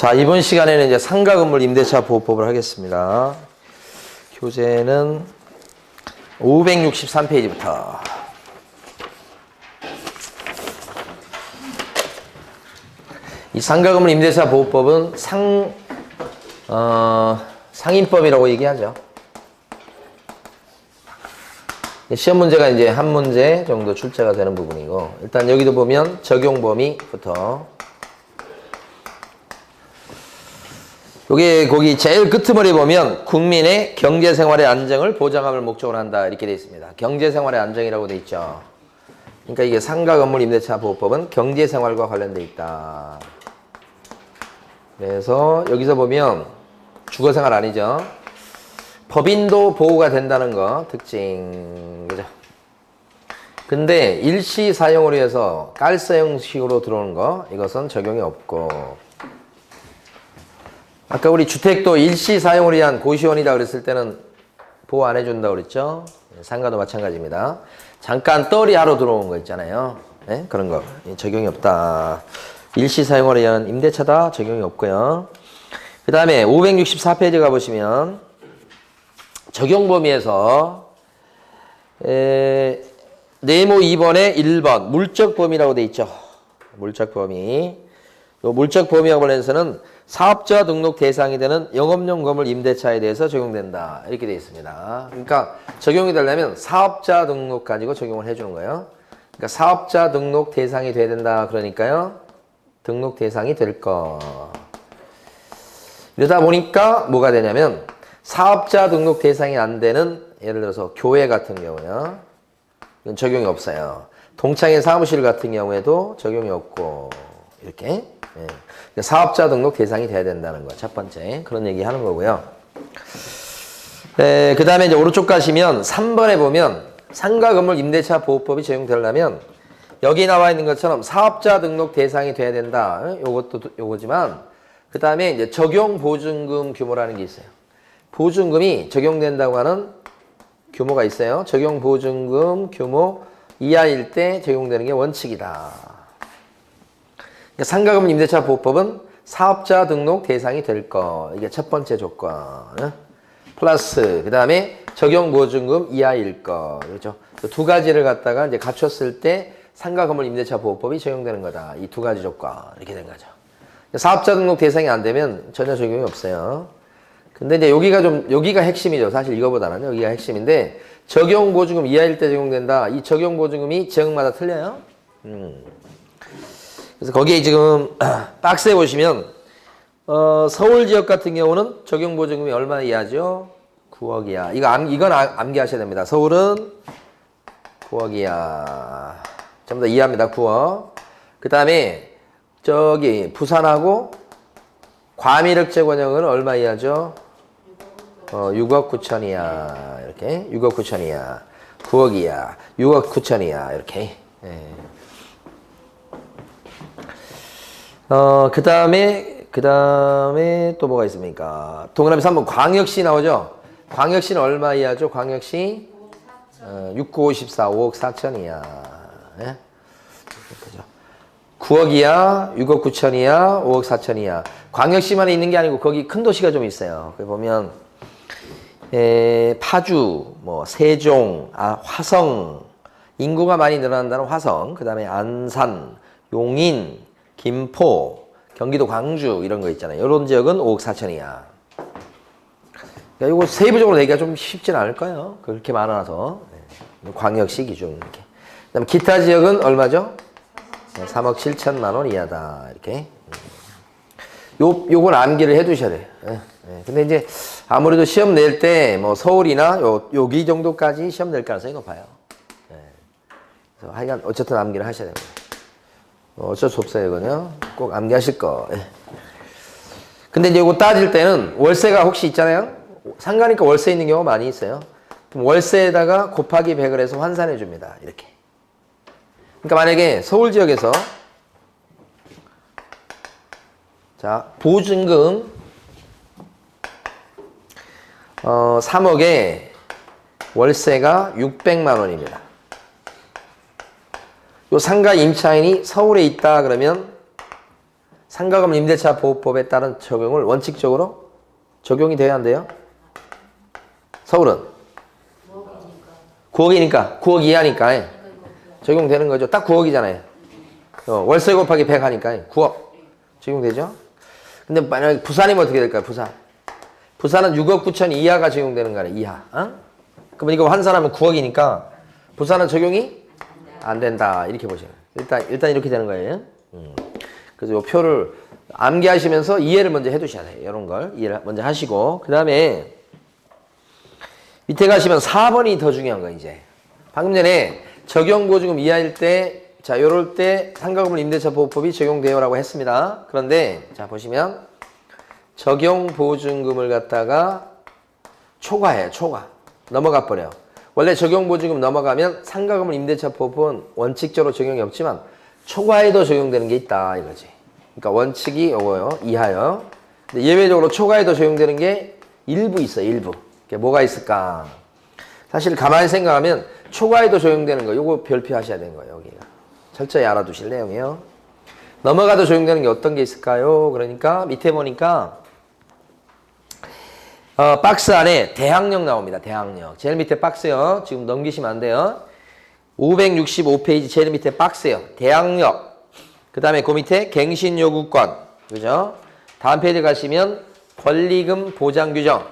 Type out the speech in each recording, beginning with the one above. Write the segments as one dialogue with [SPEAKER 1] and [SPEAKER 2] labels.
[SPEAKER 1] 자, 이번 시간에는 이제 상가 건물 임대차 보호법을 하겠습니다. 교재는 563페이지부터. 이 상가 건물 임대차 보호법은 상인법이라고 얘기하죠. 시험 문제가 이제 한 문제 정도 출제가 되는 부분이고, 일단 여기도 보면 적용 범위부터. 거기 제일 끄트머리 보면 국민의 경제생활의 안정을 보장함을 목적으로 한다 이렇게 되어 있습니다. 경제생활의 안정이라고 되어 있죠. 그러니까 이게 상가 건물 임대차 보호법은 경제생활과 관련되어 있다. 그래서 여기서 보면 주거생활 아니죠. 법인도 보호가 된다는 거 특징, 그죠? 근데 일시 사용으로 해서 깔서 형식으로 들어오는 거 이것은 적용이 없고, 아까 우리 주택도 일시 사용을 위한 고시원이다 그랬을 때는 보호 안 해준다 그랬죠? 상가도 마찬가지입니다. 잠깐 떨이하러 들어온 거 있잖아요. 네? 그런 거 적용이 없다. 일시 사용을 위한 임대차다 적용이 없고요. 그 다음에 564페이지 가보시면 적용 범위에서 네모 2번에 1번 물적 범위라고 돼 있죠. 물적 범위. 이 물적 범위와 관련해서는 사업자 등록 대상이 되는 영업용 건물 임대차에 대해서 적용된다 이렇게 되어 있습니다. 그러니까 적용이 되려면 사업자 등록 가지고 적용을 해주는 거예요. 그러니까 사업자 등록 대상이 돼야 된다 그러니까요. 등록 대상이 될 거. 이러다 보니까 뭐가 되냐면 사업자 등록 대상이 안 되는 예를 들어서 교회 같은 경우요. 이건 적용이 없어요. 동창회 사무실 같은 경우에도 적용이 없고 이렇게. 네. 사업자 등록 대상이 돼야 된다는 거. 첫 번째. 그런 얘기 하는 거고요. 네, 그 다음에 이제 오른쪽 가시면 3번에 보면 상가 건물 임대차 보호법이 적용되려면 여기 나와 있는 것처럼 사업자 등록 대상이 돼야 된다. 요것도 요거지만 그 다음에 이제 적용 보증금 규모라는 게 있어요. 보증금이 적용된다고 하는 규모가 있어요. 적용 보증금 규모 이하일 때 적용되는 게 원칙이다. 상가 건물 임대차 보호법은 사업자 등록 대상이 될 거. 이게 첫 번째 조건. 플러스 그 다음에 적용 보증금 이하일 거. 그렇죠? 두 가지를 갖다가 이제 갖췄을 때 상가 건물 임대차 보호법이 적용되는 거다. 이 두 가지 조건. 이렇게 된 거죠. 사업자 등록 대상이 안 되면 전혀 적용이 없어요. 근데 이제 여기가 핵심이죠. 사실 이거보다는 여기가 핵심인데, 적용 보증금 이하일 때 적용된다. 이 적용 보증금이 지역마다 틀려요. 그래서 거기에 지금 박스에 보시면 서울 지역 같은 경우는 적용 보증금이 얼마나 이하죠? 9억 이하. 이건 암기하셔야 됩니다. 서울은 9억 이하. 전부 다 이하입니다. 9억. 그 다음에 저기 부산하고 과밀억제 권역은 얼마 이하죠? 6억 9천 이하. 이렇게 6억 9천 이하. 9억 이하. 6억 9천 이하. 이렇게. 예. 그 다음에 또 뭐가 있습니까? 동그라미 3번 광역시 나오죠? 광역시는 얼마 이하죠? 광역시 6, 9, 54, 5억 4천 이하. 예? 그죠? 9억 이하, 6억 9천 이하, 5억 4천 이하. 광역시만 있는 게 아니고 거기 큰 도시가 좀 있어요. 거기 보면 파주, 세종, 화성, 인구가 많이 늘어난다는 화성, 그 다음에 안산, 용인, 김포, 경기도 광주 이런 거 있잖아요. 이런 지역은 5억 4천 이하. 그러니까 이거 세부적으로 내기가 좀 쉽진 않을 거예요. 그렇게 많아서. 광역시 기준 이렇게. 그다음에 기타 지역은 얼마죠? 3억 7천만 원 이하다. 이렇게. 요건 암기를 해 두셔야 돼요. 근데 이제 아무래도 시험 낼 때 서울이나 여기 정도까지 시험 낼 가능성이 높아요. 그래서 하여간 어쨌든 암기를 하셔야 됩니다. 어쩔 수 없어요, 이거는요. 꼭 암기하실 거. 근데 이제 이거 따질 때는 월세가 혹시 있잖아요? 상가니까 월세 있는 경우가 많이 있어요. 그럼 월세에다가 곱하기 100을 해서 환산해 줍니다. 이렇게. 그러니까 만약에 서울 지역에서 자, 보증금 3억에 월세가 600만 원입니다. 요 상가 임차인이 서울에 있다 그러면 상가금을 임대차 보호법에 따른 적용을 원칙적으로 적용이 돼야 한대요. 서울은 9억이니까 9억 이하니까 적용되는 거죠. 딱 9억이잖아요. 월세 곱하기 100 하니까 9억 적용되죠. 근데 만약에 부산이면 어떻게 될까요? 부산은 6억 9천 이하가 적용되는 거네. 이하. 그러면 이거 환산하면 9억이니까 부산은 적용이 안 된다. 이렇게 보시면 일단 이렇게 되는 거예요. 그래서 이 표를 암기하시면서 이해를 먼저 해두셔야 돼요. 이런 걸 이해를 먼저 하시고 그 다음에 밑에 가시면 4번이 더 중요한 거 이제. 방금 전에 적용보증금 이하일 때 자, 요럴 때 상가금을 임대차 보호법이 적용돼요라고 했습니다. 그런데 자 보시면 적용보증금을 갖다가 초과해요. 초과. 넘어가 버려요. 원래 적용보증금 넘어가면 상가금을 임대차 보호법은 원칙적으로 적용이 없지만 초과에도 적용되는 게 있다 이거지. 그러니까 원칙이 요거요. 이하요. 근데 예외적으로 초과에도 적용되는 게 일부 있어요. 일부. 그게 뭐가 있을까? 사실 가만히 생각하면 초과에도 적용되는 거 요거 별표하셔야 되는 거예요. 여기가. 철저히 알아두실 내용이에요. 넘어가도 적용되는 게 어떤 게 있을까요? 그러니까 밑에 보니까 박스 안에 대항력 나옵니다. 대항력. 제일 밑에 박스요. 지금 넘기시면 안 돼요. 565페이지 제일 밑에 박스요. 대항력. 그 다음에 그 밑에 갱신요구권. 그죠? 다음 페이지 가시면 권리금 보장규정.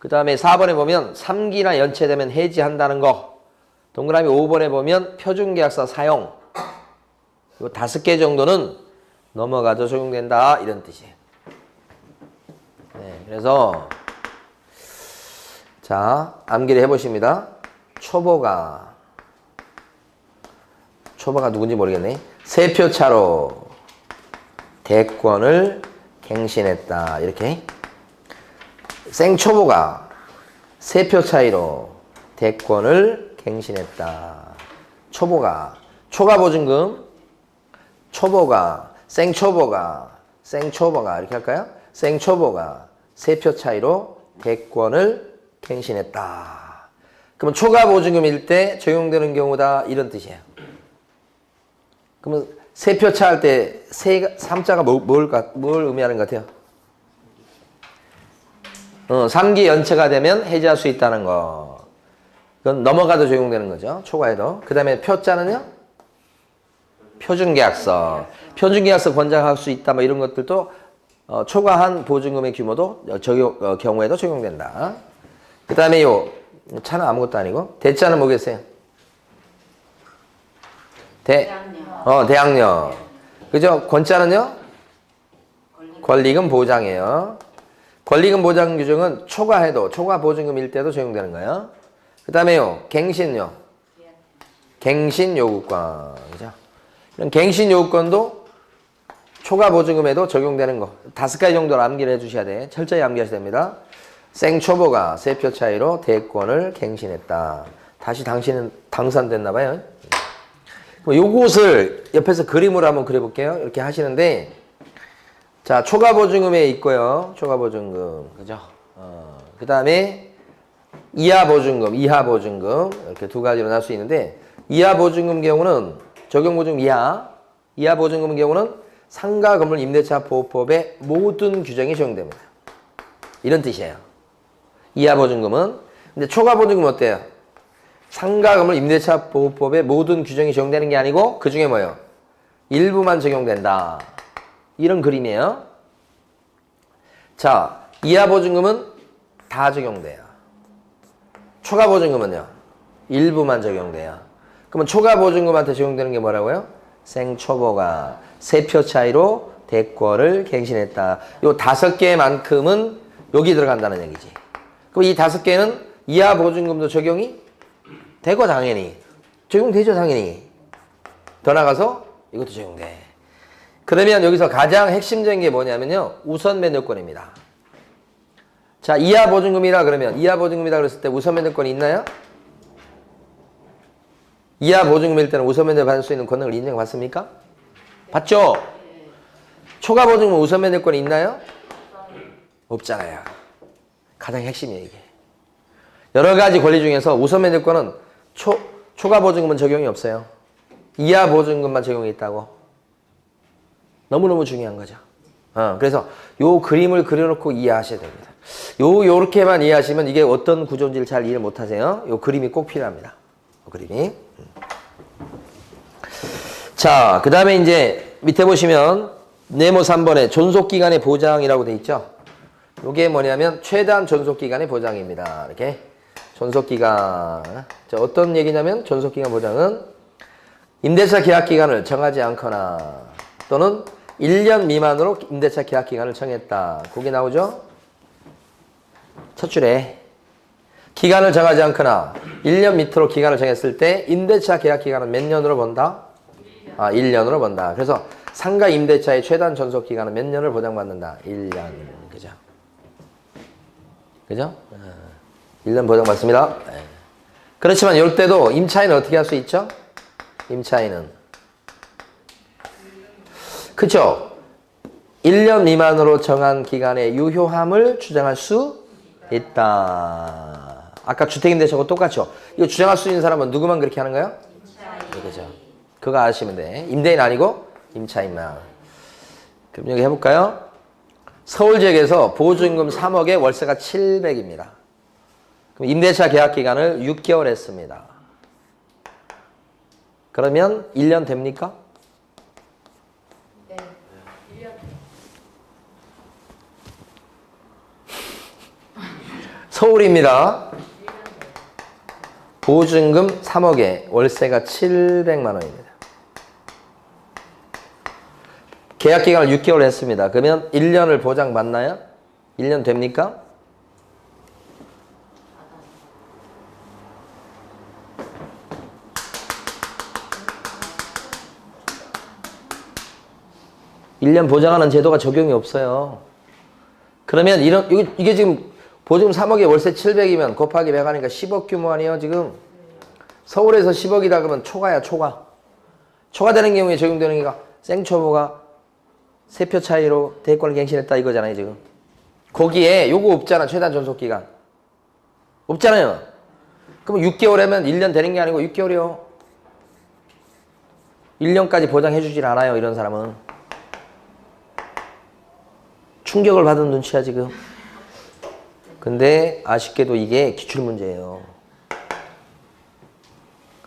[SPEAKER 1] 그 다음에 4번에 보면 3기나 연체되면 해지한다는 거. 동그라미 5번에 보면 표준계약서 사용. 이거 5개 정도는 넘어가도 적용된다. 이런 뜻이에요. 네, 그래서 자 암기를 해보십니다. 초보가 누군지 모르겠네. 세표차로 대권을 갱신했다. 이렇게 생초보가 세표 차이로 대권을 갱신했다. 초보가 초과보증금 초보가 생초보가 이렇게 할까요? 생초보가 세표 차이로 대권을 갱신했다. 그러면 초과보증금일 때 적용되는 경우다 이런 뜻이에요. 그러면 세표 차 할 때 3자가 뭘 의미하는 것 같아요? 3기 연체가 되면 해지할 수 있다는 거. 그건 넘어가도 적용되는 거죠. 초과에도. 그 다음에 표자는요? 표준계약서. 표준계약서 권장할 수 있다. 뭐 이런 것들도 초과한 보증금의 규모도 경우에도 적용된다. 그 다음에 요 차는 아무것도 아니고 대자는 뭐겠어요? 대항력. 그죠? 권자는요? 권리금 보장이에요. 권리금 보장 규정은 초과해도 초과 보증금일 때도 적용되는 거예요. 그 다음에요. 갱신요. 갱신 요구권. 그죠? 이런 갱신 요구권도 초과 보증금에도 적용되는 거. 5가지 정도로 암기를 해주셔야 돼. 철저히 암기하셔야 됩니다. 생초보가 세표 차이로 대권을 갱신했다. 다시 당신은 당선됐나 봐요. 요것을 옆에서 그림으로 한번 그려볼게요. 이렇게 하시는데 자, 초과보증금에 있고요. 초과보증금. 그죠? 그 다음에 이하보증금, 이하보증금. 이렇게 두 가지로 나눌 수 있는데, 이하보증금 경우는, 적용보증금 이하보증금 경우는 상가건물 임대차 보호법의 모든 규정이 적용됩니다. 이런 뜻이에요. 이하보증금은. 근데 초과보증금은 어때요? 상가건물 임대차 보호법의 모든 규정이 적용되는 게 아니고, 그 중에 뭐예요? 일부만 적용된다. 이런 그림이에요. 자, 이하보증금은 다 적용돼요. 초과보증금은요? 일부만 적용돼요. 그러면 초과보증금한테 적용되는 게 뭐라고요? 생초보가 세표 차이로 대권을 갱신했다. 요 5개만큼은 여기 들어간다는 얘기지. 그럼 이 5개는 이하보증금도 적용이 되고 당연히. 적용되죠, 당연히. 더 나가서 이것도 적용돼. 그러면 여기서 가장 핵심적인 게 뭐냐면요. 우선 면허권입니다. 자, 이하보증금이라 그러면 이하보증금이다 그랬을 때 우선 면허권이 있나요? 이하보증금일 때는 우선 면허 받을 수 있는 권능을 인정받습니까? 받죠? 초과보증금은 우선 면허권이 있나요? 없잖아요. 가장 핵심이에요, 이게. 여러 가지 권리 중에서 우선 면허권은 초과보증금은 적용이 없어요. 이하보증금만 적용이 있다고. 너무너무 중요한 거죠. 그래서 요 그림을 그려놓고 이해하셔야 됩니다. 요렇게만 이해하시면 이게 어떤 구조인지를 잘 이해 못하세요. 요 그림이 꼭 필요합니다. 요 그림이. 자, 그 다음에 이제 밑에 보시면 네모 3번에 존속기간의 보장이라고 돼 있죠. 요게 뭐냐면 최단 존속기간의 보장입니다. 이렇게 존속기간. 자, 어떤 얘기냐면 존속기간 보장은 임대차 계약기간을 정하지 않거나 또는 1년 미만으로 임대차 계약기간을 정했다. 그게 나오죠? 첫 줄에 기간을 정하지 않거나 1년 밑으로 기간을 정했을 때 임대차 계약기간은 몇 년으로 본다? 1년으로 본다. 그래서 상가 임대차의 최단 존속기간은 몇 년을 보장받는다? 1년. 그죠? 그죠? 1년 보장받습니다. 그렇지만 이럴 때도 임차인은 어떻게 할 수 있죠? 임차인은. 그쵸? 1년 미만으로 정한 기간의 유효함을 주장할 수 있다. 아까 주택임대차하고 똑같죠? 이거 주장할 수 있는 사람은 누구만 그렇게 하는 거예요? 임차인. 그죠? 그거 아시면 돼. 임대인 아니고 임차인만. 그럼 여기 해볼까요? 서울 지역에서 보증금 3억에 월세가 700입니다. 그럼 임대차 계약 기간을 6개월 했습니다. 그러면 1년 됩니까?
[SPEAKER 2] 네. 1년.
[SPEAKER 1] 서울입니다. 보증금 3억에 월세가 700만 원입니다. 계약 기간을 6개월 했습니다. 그러면 1년을 보장받나요? 1년 됩니까? 일 년 보장하는 제도가 적용이 없어요. 그러면 이게 지금 보증금 3억에 월세 700이면 곱하기 100 하니까 10억 규모 아니에요, 지금? 서울에서 10억이다 그러면 초과야, 초과. 초과되는 경우에 적용되는 게가 생초보가 3표 차이로 대권을 갱신했다 이거잖아요, 지금. 거기에 요거 없잖아, 최단 존속기간. 없잖아요. 그럼 6개월 하면 1년 되는 게 아니고 6개월이요. 1년까지 보장해주질 않아요, 이런 사람은. 충격을 받은 눈치야, 지금. 근데 아쉽게도 이게 기출문제예요.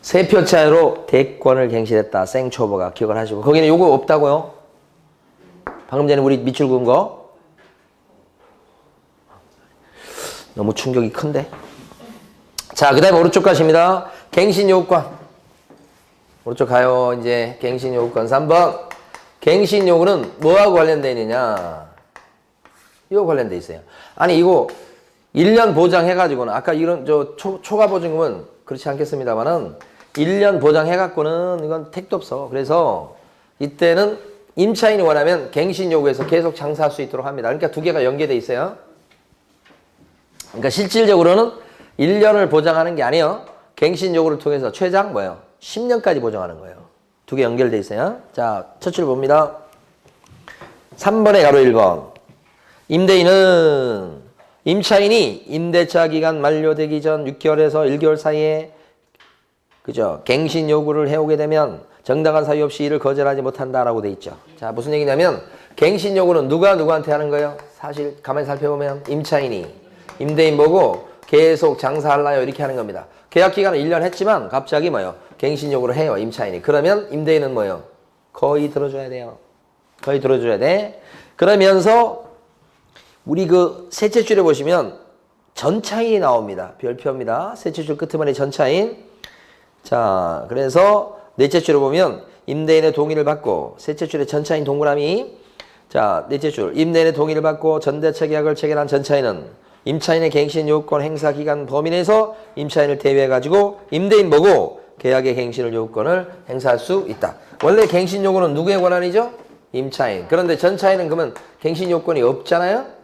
[SPEAKER 1] 3표 차이로 대권을 갱신했다. 생초보가 기억을 하시고. 거기는 요거 없다고요? 방금 전에 우리 밑줄 그은 거? 너무 충격이 큰데? 자, 그 다음에 오른쪽 가십니다. 갱신요구권. 오른쪽 가요. 이제 갱신요구권 3번. 갱신요구는 뭐하고 관련되어 있느냐? 이거 관련돼 있어요. 아니 이거 1년 보장해가지고는 아까 이런 초과 보증금은 그렇지 않겠습니다만은 1년 보장해갖고는 이건 택도 없어. 그래서 이때는 임차인이 원하면 갱신 요구에서 계속 장사할 수 있도록 합니다. 그러니까 두 개가 연계돼 있어요. 그러니까 실질적으로는 1년을 보장하는 게 아니에요. 갱신 요구를 통해서 최장 뭐예요? 10년까지 보장하는 거예요. 두 개 연결돼 있어요. 자, 첫 줄 봅니다. 3번의 가로 1번. 임대인은 임차인이 임대차 기간 만료되기 전 6개월에서 1개월 사이에 그죠? 갱신 요구를 해오게 되면 정당한 사유 없이 이를 거절하지 못한다라고 돼 있죠. 자, 무슨 얘기냐면 갱신 요구는 누가 누구한테 하는 거예요? 사실 가만히 살펴보면 임차인이 임대인 보고 계속 장사할라요 이렇게 하는 겁니다. 계약 기간은 1년 했지만 갑자기 뭐예요? 갱신 요구를 해요, 임차인이. 그러면 임대인은 뭐예요? 거의 들어줘야 돼요. 거의 들어줘야 돼. 그러면서 우리 그 셋째 줄에 보시면 전차인이 나옵니다. 별표입니다. 셋째 줄 끝머리 전차인. 자, 그래서 넷째 줄에 보면 임대인의 동의를 받고 셋째 줄에 전차인 동그라미. 자, 넷째 줄 임대인의 동의를 받고 전대차 계약을 체결한 전차인은 임차인의 갱신 요구권 행사 기간 범위 내에서 임차인을 대위해가지고 임대인 보고 계약의 갱신을 요구권을 행사할 수 있다. 원래 갱신 요구는 누구의 권한이죠? 임차인. 그런데 전차인은 그러면 갱신 요건이 없잖아요?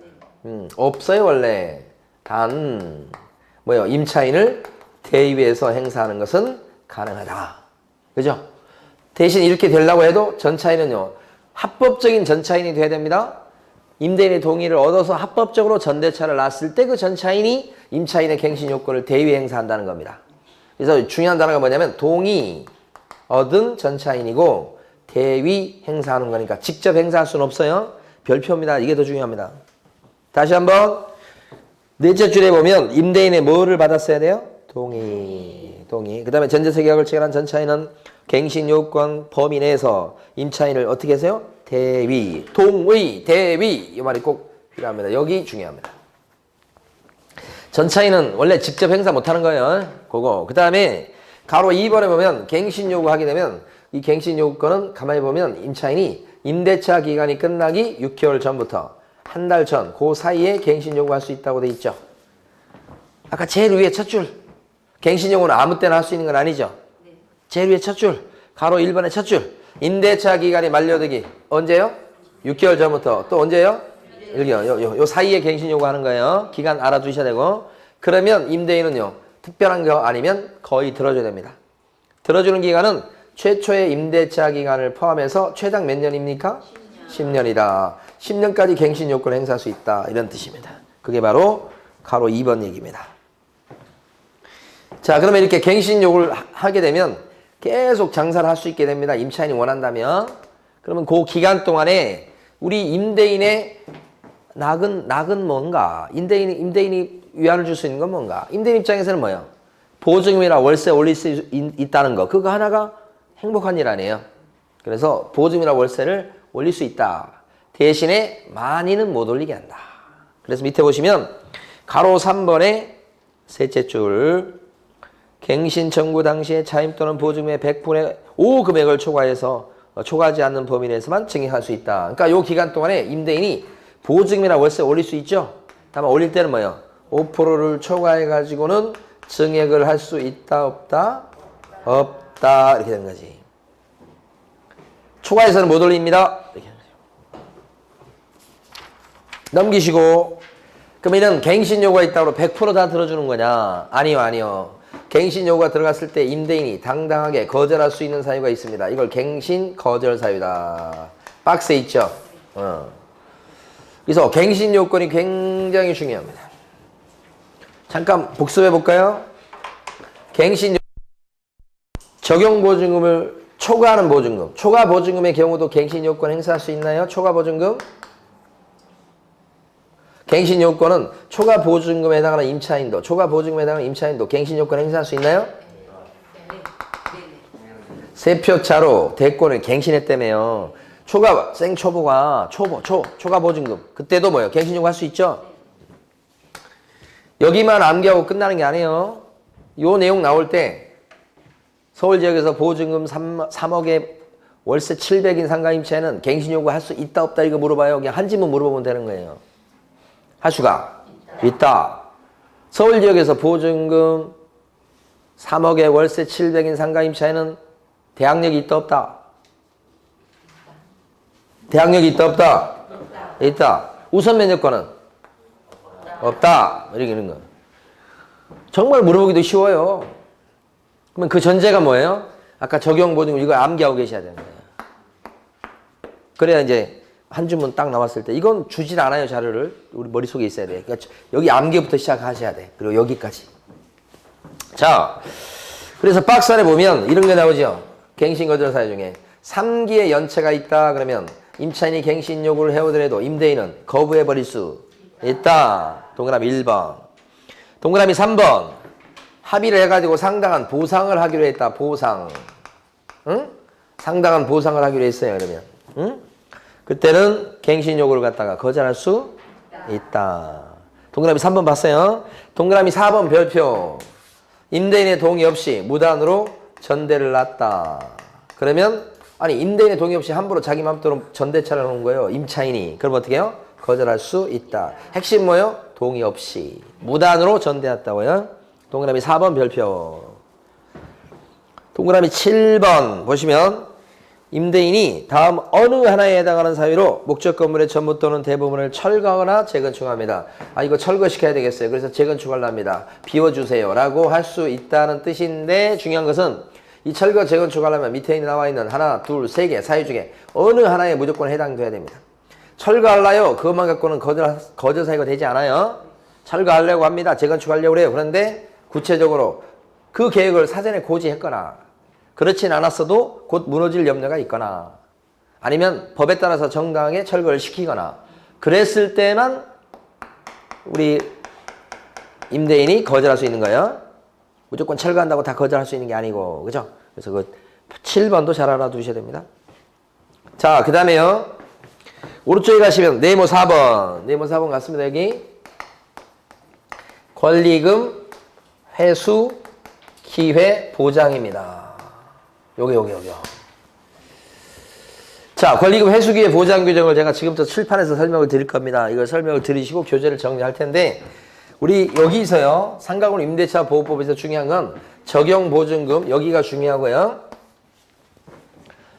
[SPEAKER 1] 없어요, 원래. 단, 뭐요? 임차인을 대위해서 행사하는 것은 가능하다. 그죠? 대신 이렇게 되려고 해도 전차인은요, 합법적인 전차인이 돼야 됩니다. 임대인의 동의를 얻어서 합법적으로 전대차를 놨을 때 그 전차인이 임차인의 갱신 요건을 대위 행사한다는 겁니다. 그래서 중요한 단어가 뭐냐면 동의 얻은 전차인이고 대위 행사하는 거니까 직접 행사할 수는 없어요. 별표입니다. 이게 더 중요합니다. 다시 한번 넷째 줄에 보면 임대인의 뭐를 받았어야 돼요? 동의. 그 다음에 전제세 계약을 체결한 전차인은 갱신 요건 범위 내에서 임차인을 어떻게 하세요? 대위, 동의, 대위 이 말이 꼭 필요합니다. 여기 중요합니다. 전차인은 원래 직접 행사 못하는 거예요. 그거. 그 다음에 가로 2번에 보면 갱신 요구하게 되면 이 갱신 요구권은 가만히 보면 임차인이 임대차 기간이 끝나기 6개월 전부터 한 달 전, 그 사이에 갱신 요구할 수 있다고 돼 있죠. 아까 제일 위에 첫 줄. 갱신 요구는 아무 때나 할 수 있는 건 아니죠. 제일 위에 첫 줄. 가로 1번의 첫 줄. 임대차 기간이 만료되기. 언제요? 6개월 전부터. 또 언제요? 1개월. 요 사이에 갱신 요구하는 거예요. 기간 알아두셔야 되고. 그러면 임대인은요. 특별한 거 아니면 거의 들어줘야 됩니다. 들어주는 기간은 최초의 임대차 기간을 포함해서 최장 몇 년입니까? 10년이다. 10년까지 갱신 요건을 행사할 수 있다. 이런 뜻입니다. 그게 바로 가로 2번 얘기입니다. 자, 그러면 이렇게 갱신 요구를 하게 되면 계속 장사를 할 수 있게 됩니다. 임차인이 원한다면. 그러면 그 기간 동안에 우리 임대인의 낙은 뭔가? 임대인이 위안을 줄 수 있는 건 뭔가? 임대인 입장에서는 뭐예요? 보증금이나 월세 올릴 수 있다는 거. 그거 하나가 행복한 일 아니에요. 그래서 보증금이나 월세를 올릴 수 있다. 대신에 많이는 못 올리게 한다. 그래서 밑에 보시면 가로 3번의 셋째 줄 갱신 청구 당시에 차임 또는 보증금의 100분의 5 금액을 초과하지 않는 범위 내에서만 증액할 수 있다. 그러니까 이 기간 동안에 임대인이 보증금이나 월세 올릴 수 있죠. 다만 올릴 때는 뭐예요? 5%를 초과해가지고는 증액을 할 수 있다, 없다? 없다. 이렇게 되는 거지. 초과해서는 못 올립니다. 이렇게. 넘기시고. 그럼 이런 갱신 요구가 있다고 100% 다 들어주는 거냐? 아니요. 갱신 요구가 들어갔을 때 임대인이 당당하게 거절할 수 있는 사유가 있습니다. 이걸 갱신 거절 사유다. 박스에 있죠? 그래서 갱신 요건이 굉장히 중요합니다. 잠깐 복습해 볼까요? 갱신 적용 보증금을 초과하는 보증금. 초과 보증금의 경우도 갱신 요건 행사할 수 있나요? 초과 보증금? 갱신 요건은 초과 보증금에 해당하는 임차인도, 초과 보증금에 해당하는 임차인도 갱신 요건 행사할 수 있나요? 세표차로 대권을 갱신했다며요. 초과 생초보가 초과 보증금. 그때도 뭐예요? 갱신 요구 할 수 있죠? 여기만 암기하고 끝나는 게 아니에요. 요 내용 나올 때 서울 지역에서 보증금 3억에 월세 700인 상가 임차인은 갱신 요구 할 수 있다 없다 이거 물어봐요. 그냥 한 질문 물어보면 되는 거예요. 할 수가 있다. 서울 지역에서 보증금 3억에 월세 700인 상가 임차인은 대항력이 있다 없다? 대항력이 있다 없다? 있다. 우선 면적권은? 없다. 이렇게 있는 거. 정말 물어보기도 쉬워요. 그러면 그 전제가 뭐예요? 아까 적용 보증금 이거 암기하고 계셔야 되는 거예요. 그래야 이제 한 주문 딱 나왔을 때 이건 주질 않아요. 자료를. 우리 머릿속에 있어야 돼. 그러니까 여기 암기부터 시작하셔야 돼. 그리고 여기까지. 자, 그래서 박스 안에 보면 이런 게 나오죠. 갱신 거절 사유 중에 3기의 연체가 있다 그러면 임차인이 갱신 요구를 해오더라도 임대인은 거부해버릴 수 있다. 동그라미 1번. 동그라미 3번. 합의를 해가지고 상당한 보상을 하기로 했다. 보상. 응? 상당한 보상을 하기로 했어요. 그러면. 응? 그때는 갱신 요구를 갖다가 거절할 수 있다. 동그라미 3번 봤어요? 동그라미 4번 별표. 임대인의 동의 없이 무단으로 전대를 놨다. 그러면 아니 임대인의 동의 없이 함부로 자기 맘대로 전대차를 놓은 거예요. 임차인이. 그럼 어떻게 해요? 거절할 수 있다. 핵심 뭐예요? 동의 없이. 무단으로 전대했다고요. 동그라미 4번 별표. 동그라미 7번 보시면 임대인이 다음 어느 하나에 해당하는 사유로 목적 건물의 전부 또는 대부분을 철거하거나 재건축합니다. 아 이거 철거시켜야 되겠어요. 그래서 재건축하려 합니다. 비워주세요. 라고 할 수 있다는 뜻인데 중요한 것은 이 철거 재건축하려면 밑에 나와 있는 하나, 둘, 세 개 사유 중에 어느 하나에 무조건 해당돼야 됩니다. 철거하려요. 그것만 갖고는 거절 사유가 되지 않아요. 철거하려고 합니다. 재건축하려고 해요. 그런데 구체적으로 그 계획을 사전에 고지했거나 그렇진 않았어도 곧 무너질 염려가 있거나 아니면 법에 따라서 정당하게 철거를 시키거나 그랬을 때만 우리 임대인이 거절할 수 있는 거예요. 무조건 철거한다고 다 거절할 수 있는 게 아니고, 그죠? 그래서 그 7번도 잘 알아두셔야 됩니다. 자, 그 다음에요. 오른쪽에 가시면 네모 4번. 네모 4번 갔습니다. 여기. 권리금 회수 기회 보장입니다. 요게. 자, 권리금 회수 기회 보장 규정을 제가 지금부터 칠판에서 설명을 드릴 겁니다. 이걸 설명을 들으시고 교재를 정리할 텐데, 우리 여기서요, 상가군 임대차 보호법에서 중요한 건 적용 보증금, 여기가 중요하고요.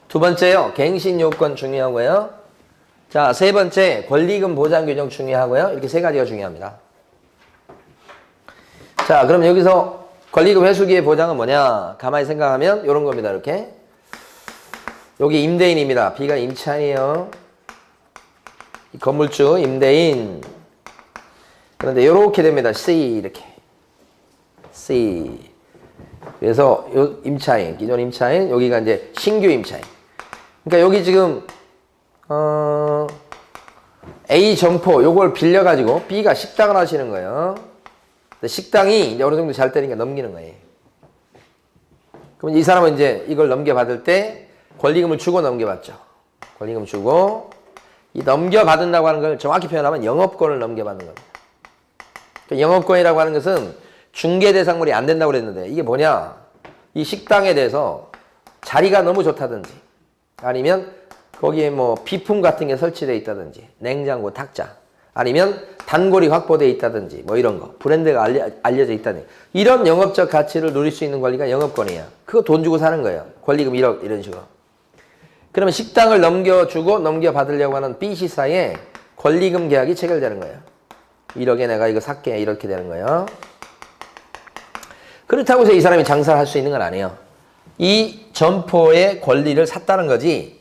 [SPEAKER 1] 두 번째요, 갱신 요건 중요하고요. 자, 세 번째, 권리금 보장 규정 중요하고요. 이렇게 세 가지가 중요합니다. 자, 그럼 여기서 권리금 회수기의 보장은 뭐냐? 가만히 생각하면 이런 겁니다. 이렇게. 여기 임대인입니다. B가 임차인이에요. 건물주, 임대인. 그런데 이렇게 됩니다. C, 이렇게. C. 그래서 요 임차인, 기존 임차인, 여기가 이제 신규 임차인. 그러니까 여기 지금, A 점포, 요걸 빌려가지고 B가 식당을 하시는 거예요. 근데 식당이 이제 어느 정도 잘 되니까 넘기는 거예요. 그럼 이 사람은 이제 이걸 넘겨받을 때 권리금을 주고 넘겨받죠. 권리금을 주고, 이 넘겨받는다고 하는 걸 정확히 표현하면 영업권을 넘겨받는 겁니다. 영업권이라고 하는 것은 중개대상물이 안 된다고 그랬는데, 이게 뭐냐? 이 식당에 대해서 자리가 너무 좋다든지, 아니면 거기에 뭐 비품 같은 게 설치되어 있다든지, 냉장고, 탁자, 아니면 단골이 확보되어 있다든지, 뭐 이런 거, 브랜드가 알려져 있다든지, 이런 영업적 가치를 누릴 수 있는 권리가 영업권이에요. 그거 돈 주고 사는 거예요. 권리금 1억 이런 식으로. 그러면 식당을 넘겨주고 넘겨받으려고 하는 B씨사에 권리금 계약이 체결되는 거예요. 1억에 내가 이거 살게, 이렇게 되는 거예요. 그렇다고 해서 이 사람이 장사를 할 수 있는 건 아니에요. 이 점포의 권리를 샀다는 거지,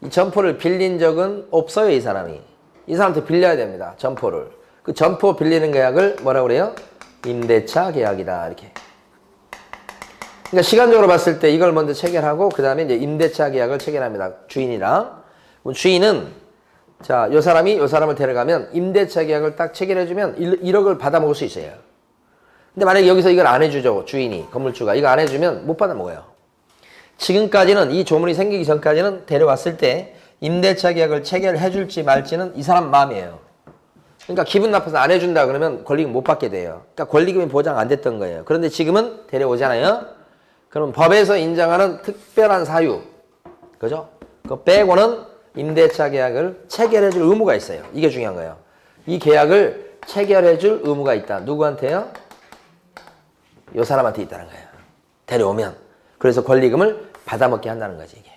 [SPEAKER 1] 이 점포를 빌린 적은 없어요. 이 사람이. 이 사람한테 빌려야 됩니다. 점포를. 그 점포 빌리는 계약을 뭐라고 그래요? 임대차 계약이다. 이렇게. 그러니까 시간적으로 봤을 때 이걸 먼저 체결하고 그 다음에 이제 임대차 계약을 체결합니다. 주인이랑. 주인은 자, 요 사람이 요 사람을 데려가면 임대차 계약을 딱 체결해주면 1억을 받아먹을 수 있어요. 근데 만약에 여기서 이걸 안 해주죠. 주인이, 건물주가. 이거 안 해주면 못 받아먹어요. 지금까지는 이 조문이 생기기 전까지는 데려왔을 때 임대차 계약을 체결해줄지 말지는 이 사람 마음이에요. 그러니까 기분 나빠서 안 해준다 그러면 권리금 못 받게 돼요. 그러니까 권리금이 보장 안 됐던 거예요. 그런데 지금은 데려오잖아요. 그럼 법에서 인정하는 특별한 사유, 그죠? 그거 빼고는 임대차 계약을 체결해줄 의무가 있어요. 이게 중요한 거예요. 이 계약을 체결해줄 의무가 있다. 누구한테요? 요 사람한테 있다는 거예요. 데려오면. 그래서 권리금을 받아먹게 한다는 거지, 이게.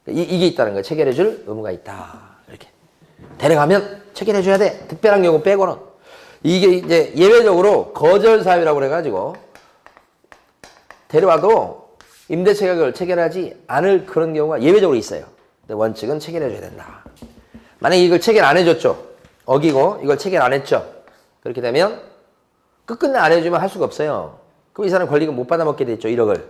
[SPEAKER 1] 이게 있다는 거예요. 체결해줄 의무가 있다. 이렇게. 데려가면 체결해줘야 돼. 특별한 경우 빼고는. 이게 이제 예외적으로 거절 사유라고 그래가지고 데려와도 임대차 계약을 체결하지 않을 그런 경우가 예외적으로 있어요. 근데 원칙은 체결해줘야 된다. 만약에 이걸 체결 안 해줬죠. 어기고 이걸 체결 안 했죠. 그렇게 되면 끝끝내 안 해주면 할 수가 없어요. 그럼 이 사람 권리금 못 받아먹게 됐죠. 1억을.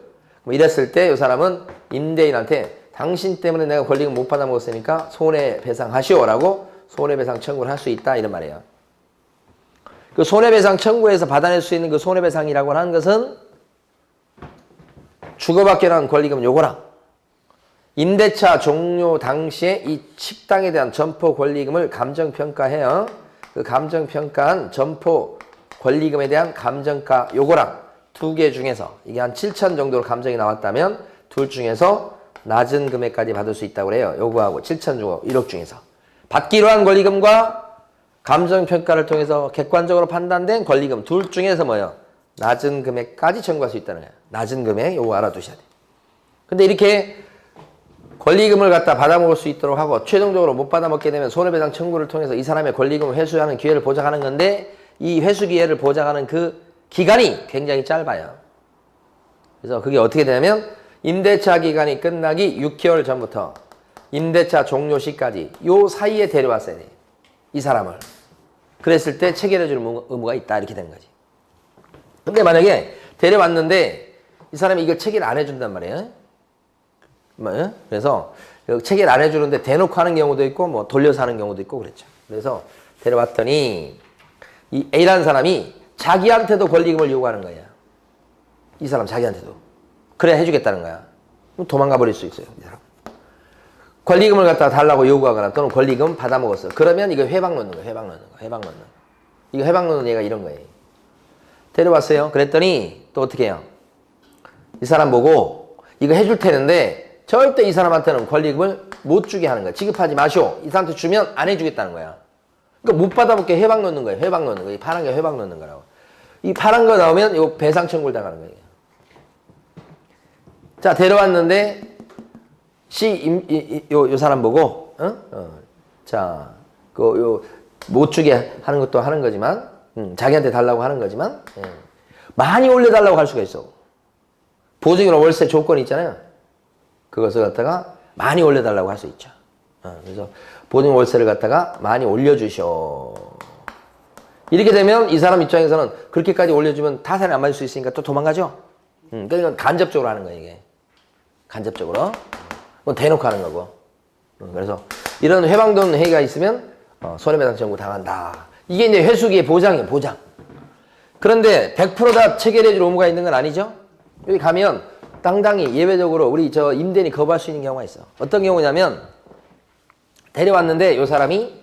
[SPEAKER 1] 뭐 이랬을 때 이 사람은 임대인한테 당신 때문에 내가 권리금 못 받아먹었으니까 손해배상하시오라고 손해배상 청구를 할 수 있다. 이런 말이에요. 그 손해배상 청구에서 받아낼 수 있는 그 손해배상이라고 하는 것은 주거받게 한 권리금 요거랑 임대차 종료 당시에 이 식당에 대한 점포 권리금을 감정평가해요. 그 감정평가한 점포 권리금에 대한 감정가 요거랑 두 개 중에서 이게 한 7천 정도로 감정이 나왔다면 둘 중에서 낮은 금액까지 받을 수 있다고 그래요. 요거하고 7천 주고 1억 중에서. 받기로 한 권리금과 감정평가를 통해서 객관적으로 판단된 권리금 둘 중에서 뭐예요? 낮은 금액까지 청구할 수 있다는 거예요. 낮은 금액 요거 알아두셔야 돼요. 근데 이렇게 권리금을 갖다 받아먹을 수 있도록 하고 최종적으로 못 받아먹게 되면 손해배상 청구를 통해서 이 사람의 권리금을 회수하는 기회를 보장하는 건데 이 회수 기회를 보장하는 그 기간이 굉장히 짧아요. 그래서 그게 어떻게 되냐면 임대차 기간이 끝나기 6개월 전부터 임대차 종료 시까지 요 사이에 데려왔어야 돼요. 이 사람을. 그랬을 때 체결해줄 의무가 있다. 이렇게 되는 거지. 근데 만약에 데려왔는데 이 사람이 이걸 체결 안 해준단 말이에요. 그래서 체결 안 해주는데 대놓고 하는 경우도 있고 뭐 돌려서 하는 경우도 있고 그랬죠. 그래서 데려왔더니 이 A라는 사람이 자기한테도 권리금을 요구하는 거야. 이 사람 자기한테도. 그래야 해주겠다는 거야. 그럼 도망가 버릴 수 있어요. 이 사람. 권리금을 갖다가 달라고 요구하거나 또는 권리금 받아먹었어. 그러면 이거 회방 넣는 거야. 회방 넣는 거. 회방 넣는 거. 이거 회방 넣는 얘가 이런 거예요. 데려왔어요. 그랬더니 또 어떻게 해요? 이 사람 보고 이거 해줄 테는데 절대 이 사람한테는 권리금을 못 주게 하는 거야. 지급하지 마시오. 이 사람한테 주면 안 해주겠다는 거야. 그러니까 못 받아먹게 회방 넣는 거예요. 회방 넣는 거. 이 파란 게 회방 넣는 거라고. 이 파란 거 나오면 이거 배상 청구를 당하는 거예요. 자, 데려왔는데 요 사람 보고 자, 못 주게 하는 것도 하는 거지만 자기한테 달라고 하는 거지만 많이 올려달라고 할 수가 있어. 보증이나 월세 조건이 있잖아요. 그것을 갖다가 많이 올려달라고 할 수 있죠. 그래서 보증 월세를 갖다가 많이 올려주셔. 이렇게 되면 이 사람 입장에서는 그렇게까지 올려주면 타산이 안 맞을 수 있으니까 또 도망가죠. 그러니까 이건 간접적으로 하는 거예요. 이게 간접적으로. 그건 대놓고 하는 거고. 그래서 이런 회방돈 회의가 있으면 손해배상 청구 당한다. 이게 이제 회수기의 보장이에요. 보장. 그런데 100% 다 체결해 줄 의무가 있는 건 아니죠. 여기 가면 당당히 예외적으로 우리 저 임대인이 거부할 수 있는 경우가 있어. 어떤 경우냐면 데려왔는데 이 사람이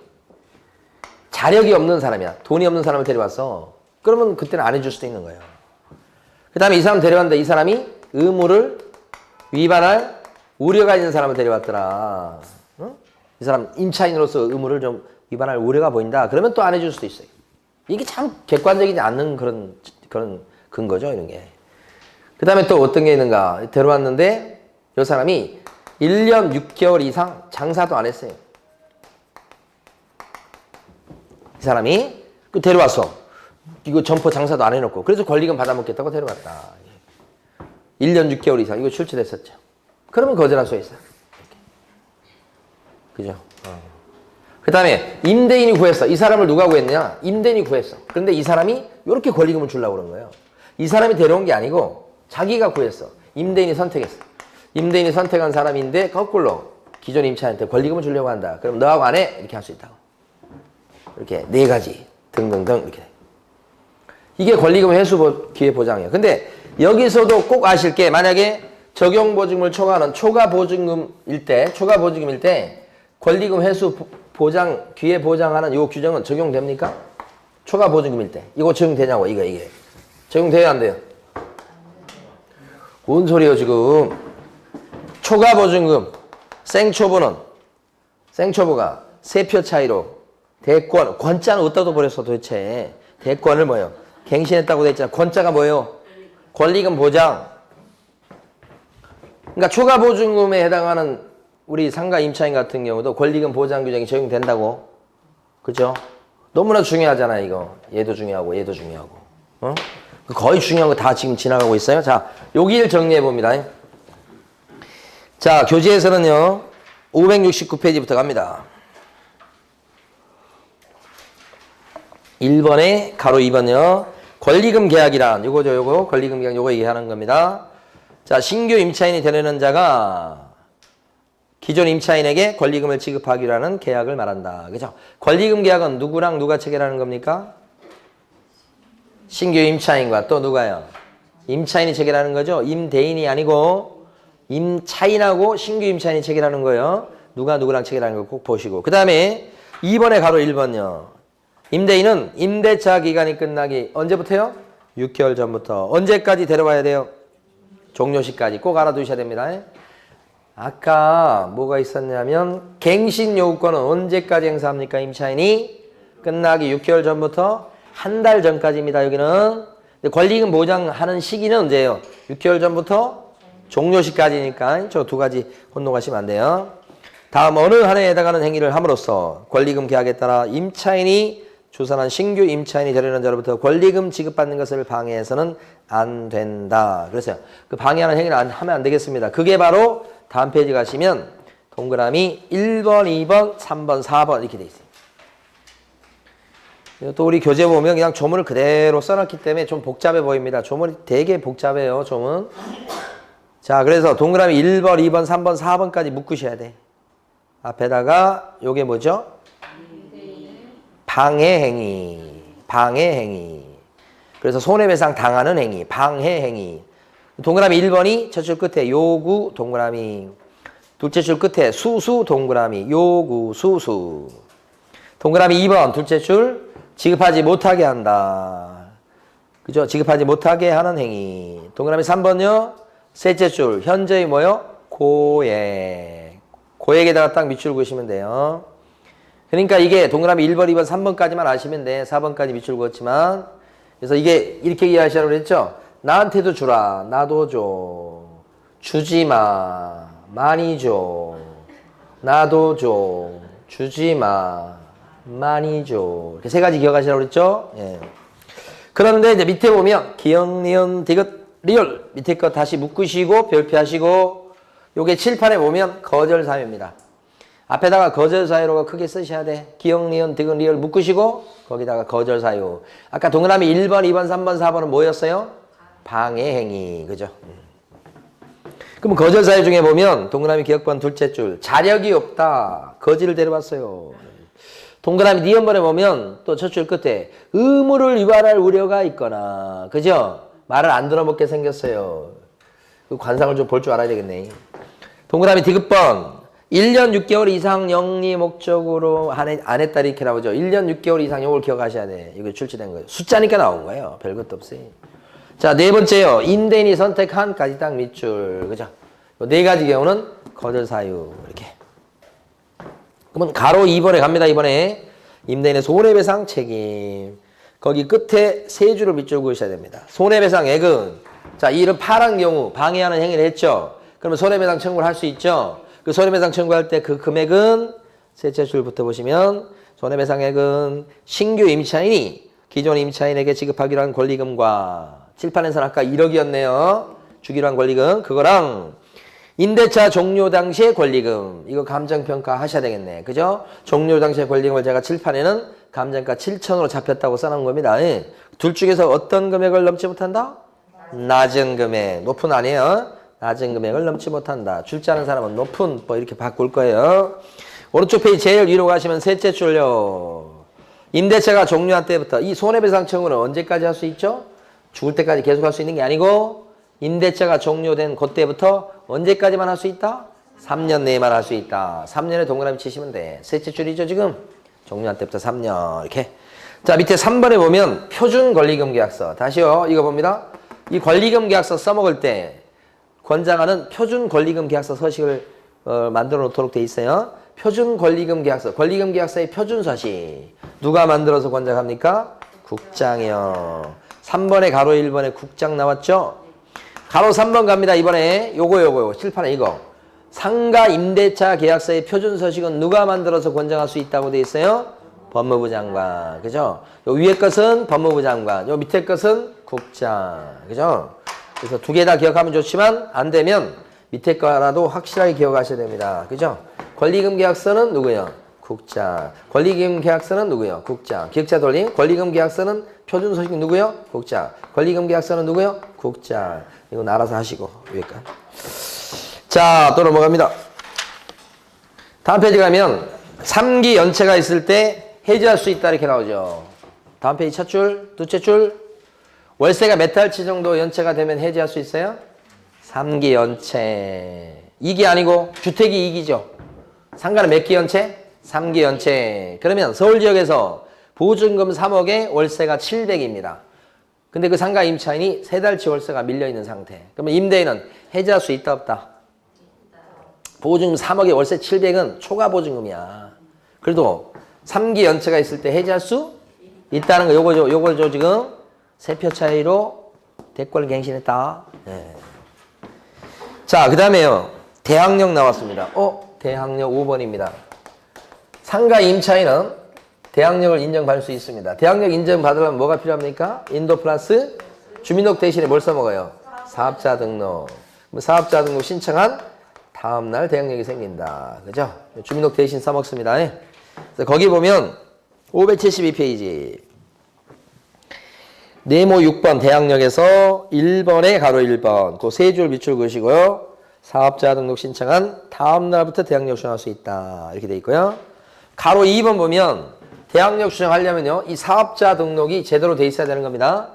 [SPEAKER 1] 자력이 없는 사람이야. 돈이 없는 사람을 데려왔어. 그러면 그때는 안 해줄 수도 있는 거예요. 그 다음에 이 사람 데려왔는데 이 사람이 의무를 위반할 우려가 있는 사람을 데려왔더라. 이 사람 임차인으로서 의무를 좀 위반할 우려가 보인다. 그러면 또 안 해줄 수도 있어요. 이게 참 객관적이지 않는 그런 근거죠. 이런 게. 그 다음에 또 어떤 게 있는가. 데려왔는데 이 사람이 1년 6개월 이상 장사도 안 했어요. 이 사람이 데려왔어. 이거 점포 장사도 안 해놓고. 그래서 권리금 받아먹겠다고 데려왔다. 1년 6개월 이상. 이거 출처됐었죠. 그러면 거절할 수 있어. 그죠? 그 다음에 임대인이 구했어. 이 사람을 누가 구했냐? 임대인이 구했어. 그런데 이 사람이 이렇게 권리금을 주려고 그런 거예요. 이 사람이 데려온 게 아니고 자기가 구했어. 임대인이 선택했어. 임대인이 선택한 사람인데 거꾸로 기존 임차인한테 권리금을 주려고 한다. 그럼 너하고 안 해? 이렇게 할 수 있다고. 이렇게 네 가지 등등등 이렇게. 이게 권리금 회수 기회 보장이에요. 근데 여기서도 꼭 아실 게 만약에 적용보증금을 초과하는 초과보증금일 때 권리금 회수 보장, 기회 보장하는 이 규정은 적용됩니까? 초과보증금일 때. 이거 적용되냐고, 이게. 적용돼요, 안 돼요? 뭔 소리예요, 지금. 초과보증금, 생초부가 세 표 차이로 대권, 권자는 어디다 둬버렸어, 도대체. 대권을 뭐예요? 갱신했다고 돼 있잖아. 권자가 뭐예요? 권리금 보장. 그러니까 초과보증금에 해당하는 우리 상가 임차인 같은 경우도 권리금 보장 규정이 적용된다고. 그죠? 너무나 중요하잖아, 이거. 얘도 중요하고, 얘도 중요하고. 거의 중요한 거 다 지금 지나가고 있어요. 자, 여기를 정리해 봅니다. 자, 교재에서는요, 569페이지부터 갑니다. 1번에 가로 2번요. 권리금 계약이란, 요거, 권리금 계약, 요거 얘기하는 겁니다. 자, 신규 임차인이 되려는 자가 기존 임차인에게 권리금을 지급하기로 하는 계약을 말한다. 그죠? 권리금 계약은 누구랑 누가 체결하는 겁니까? 신규 임차인과 또 누가요? 임차인이 체결하는 거죠. 임대인이 아니고 임차인하고 신규 임차인이 체결하는 거예요. 누가 누구랑 체결하는 거 꼭 보시고. 그 다음에 2번에 가로 1번요. 임대인은 임대차 기간이 끝나기 언제부터요? 6개월 전부터. 언제까지 데려와야 돼요? 종료시까지. 꼭 알아두셔야 됩니다. 아까 뭐가 있었냐면 갱신 요구권은 언제까지 행사합니까? 임차인이 끝나기 6개월 전부터 한 달 전까지입니다. 여기는. 권리금 보장하는 시기는 언제예요? 6개월 전부터 종료시까지니까 저 두 가지 혼동하시면 안 돼요. 다음 어느 한 해에 해당하는 행위를 함으로써 권리금 계약에 따라 임차인이 주선한 신규 임차인이 되려는 자로부터 권리금 지급받는 것을 방해해서는 안 된다. 그래서 그 방해하는 행위를 하면 안 되겠습니다. 그게 바로 다음 페이지 가시면 동그라미 1번, 2번, 3번, 4번 이렇게 돼 있어요. 또 우리 교재 보면 그냥 조문을 그대로 써놨기 때문에 좀 복잡해 보입니다. 조문이 되게 복잡해요, 조문. 자, 그래서 동그라미 1번, 2번, 3번, 4번까지 묶으셔야 돼. 앞에다가 요게 뭐죠? 방해행위. 방해행위. 그래서 손해배상 당하는 행위. 방해행위. 동그라미 1번이 첫 줄 끝에 요구 동그라미. 둘째 줄 끝에 수수 동그라미. 요구 수수. 동그라미 2번 둘째 줄 지급하지 못하게 한다. 그죠? 지급하지 못하게 하는 행위. 동그라미 3번요. 셋째 줄 현재의 뭐요? 고액. 고액에다가 딱 밑줄 그으시면 돼요. 그러니까 이게 동그라미 1번, 2번, 3번까지만 아시면 돼. 4번까지 밑줄 그었지만. 그래서 이게 이렇게 이해하시라고 그랬죠? 나한테도 주라. 나도 줘. 주지 마. 많이 줘. 나도 줘. 주지 마. 많이 줘. 이렇게 세 가지 기억하시라고 그랬죠? 예. 그런데 이제 밑에 보면 기억, 니은, 디귿, 리을 밑에 거 다시 묶으시고 별표하시고 요게 칠판에 보면 거절 사유입니다. 앞에다가 거절 사유로 크게 쓰셔야 돼. 기억, 니은, 디귿, 리을 묶으시고 거기다가 거절 사유. 아까 동그라미 1번, 2번, 3번, 4번은 뭐였어요? 방해행위. 그죠? 그럼 거절 사유 중에 보면 동그라미 기억번 둘째 줄 자력이 없다. 거지를 데려봤어요. 동그라미 니은번에 보면 또 첫 줄 끝에 의무를 위반할 우려가 있거나 그죠? 말을 안 들어먹게 생겼어요. 그 관상을 좀 볼 줄 알아야 되겠네. 동그라미 디귿번 1년 6개월 이상 영리 목적으로 안 했다 이렇게 나오죠. 1년 6개월 이상 이걸 기억하셔야 돼. 이거 출제된 거예요. 숫자니까 나온 거예요. 별것도 없어요. 자, 네 번째요. 임대인이 선택한까지 딱 밑줄. 그죠? 네 가지 경우는 거절 사유. 이렇게. 그러면 가로 2번에 갑니다. 이번에 임대인의 손해배상 책임. 거기 끝에 세 줄을 밑줄 그으셔야 됩니다. 손해배상액은 자, 이 이런 파란 경우 방해하는 행위를 했죠. 그러면 손해배상 청구를 할 수 있죠. 그 손해배상 청구할 때 그 금액은 셋째 줄부터 보시면 손해배상액은 신규 임차인이 기존 임차인에게 지급하기로 한 권리금과 칠판에서는 아까 1억이었네요. 주기로 한 권리금 그거랑 임대차 종료 당시의 권리금 이거 감정평가 하셔야 되겠네. 그죠? 종료 당시의 권리금을 제가 칠판에는 감정가 7천으로 잡혔다고 써놓은 겁니다. 예. 둘 중에서 어떤 금액을 넘지 못한다? 낮은 금액. 높은 아니에요. 낮은 금액을 넘지 못한다. 줄지 않은 사람은 높은 뭐 이렇게 바꿀 거예요. 오른쪽 페이지 제일 위로 가시면 셋째 줄요. 임대차가 종료한 때부터 이 손해배상 청구는 언제까지 할 수 있죠? 죽을 때까지 계속 할 수 있는 게 아니고 임대차가 종료된 그때부터 언제까지만 할 수 있다? 3년 내에만 할 수 있다. 3년에 동그라미 치시면 돼. 셋째 줄이죠 지금? 종료한 때부터 3년 이렇게. 자 밑에 3번에 보면 표준 권리금 계약서. 다시요. 이거 봅니다. 이 권리금 계약서 써먹을 때 권장하는 표준 권리금 계약서 서식을 만들어 놓도록 돼 있어요. 표준 권리금 계약서. 권리금 계약서의 표준 서식. 누가 만들어서 권장합니까? 국장이요. 3번에 가로 1번에 국장 나왔죠? 가로 3번 갑니다. 이번에 요거 칠판에 이거. 상가 임대차 계약서의 표준 서식은 누가 만들어서 권장할 수 있다고 돼 있어요? 법무부 장관. 그죠? 요 위에 것은 법무부 장관. 요 밑에 것은 국장. 그죠? 그래서 두 개 다 기억하면 좋지만 안 되면 밑에 거라도 확실하게 기억하셔야 됩니다. 그죠? 권리금 계약서는 누구요? 국장. 권리금 계약서는 누구요? 국장. 기억자 돌림. 권리금 계약서는 표준 서식 누구요? 국장. 권리금 계약서는 누구요? 국장. 이건 알아서 하시고 위에까지. 자, 또 넘어갑니다. 다음 페이지 가면 3기 연체가 있을 때 해지할 수 있다 이렇게 나오죠. 다음 페이지 첫 줄, 둘째 줄. 월세가 몇 달치 정도 연체가 되면 해지할 수 있어요? 3기 연체. 2기 아니고 주택이 2기죠. 상가는 몇 기 연체? 3기 연체. 그러면 서울 지역에서 보증금 3억에 월세가 700입니다. 근데 그 상가 임차인이 3달치 월세가 밀려있는 상태. 그러면 임대인은 해지할 수 있다 없다? 보증금 3억에 월세 700은 초과 보증금이야. 그래도 3기 연체가 있을 때 해지할 수 있다는 거 요거죠. 요거죠 지금. 3표 차이로 대권 갱신했다. 네. 자, 그 다음에요. 대항력 나왔습니다. 대항력 5번입니다. 상가 임차인은 대항력을 인정받을 수 있습니다. 대항력 인정받으려면 뭐가 필요합니까? 인도 플러스 주민등록 대신에 뭘 써먹어요? 사업자 등록. 사업자 등록 신청한 다음날 대항력이 생긴다. 그죠? 주민등록 대신 써먹습니다. 그래서 거기 보면 572페이지. 네모 6번 대항력에서 1번에 가로 1번 그 세 줄 밑줄 그으시고요. 사업자 등록 신청한 다음 날부터 대항력 수령할 수 있다. 이렇게 돼 있고요. 가로 2번 보면 대항력 수령하려면요. 이 사업자 등록이 제대로 돼 있어야 되는 겁니다.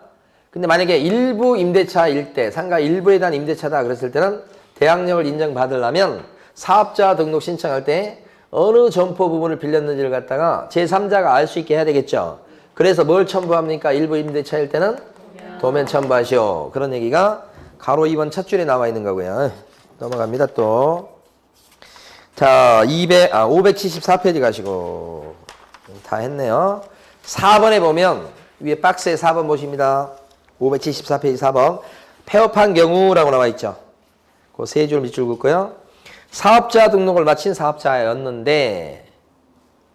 [SPEAKER 1] 근데 만약에 일부 임대차일 때, 상가 일부에 대한 임대차다 그랬을 때는 대항력을 인정받으려면 사업자 등록 신청할 때 어느 점포 부분을 빌렸는지를 갖다가 제3자가 알 수 있게 해야 되겠죠. 그래서 뭘 첨부합니까? 일부 임대차일 때는 도면 첨부하시오. 그런 얘기가 가로 2번 첫 줄에 나와 있는 거고요. 넘어갑니다 또. 자, 574페이지 가시고. 다 했네요. 4번에 보면 위에 박스에 4번 보십니다. 574페이지 4번. 폐업한 경우라고 나와 있죠. 그 세 줄 밑줄 긋고요. 사업자 등록을 마친 사업자였는데,